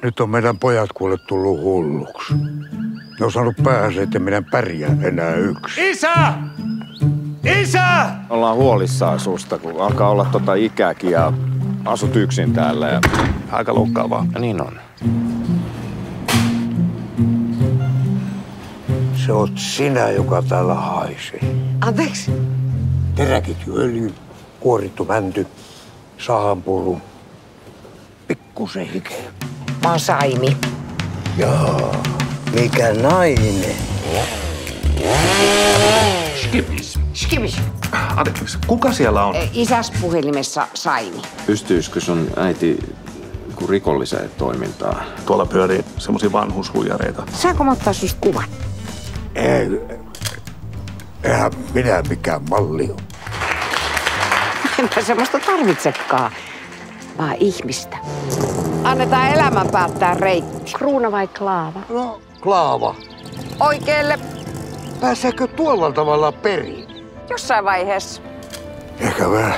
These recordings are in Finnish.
Nyt on meidän pojat kuule tullut hulluksi. Ne on saanut päähänsä, että minä pärjää enää yksin. Isä! Isä! Ollaan huolissaan susta, kun alkaa olla ikääkin ja asut yksin täällä. Ja... Aika loukkaavaa. Ja niin on. Se oot sinä, joka täällä haisee. Anteeksi? Teräkitjööljy, kuorittu mänty, sahanpuru, pikkusen hikeä. Mä oon Saimi. Jaa, mikä nainen. Skibis. Anteeksi, kuka siellä on? Isäs puhelimessa Saimi. Pystyisikö sun äiti rikolliseen toimintaan? Tuolla pyörii semmosia vanhushuijareita. Saanko mä ottaa susta kuvan? Eihän minä mikään malli ole. Enpä semmoista tarvitsekaan, vaan ihmistä. Annetaan elämän päättää reitti. Kruuna vai klaava? No, Klaava, Oikeelle pääseekö tuolla tavalla periin? jossain vaiheessa. Ehkä mä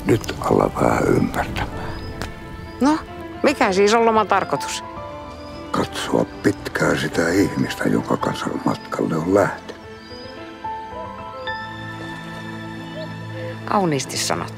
nyt alla vähän ymmärtämään. No, mikä siis on loman tarkoitus? Katsoa pitkään sitä ihmistä, jonka kanssa matkalle on lähtenyt. Kauniisti sanottu.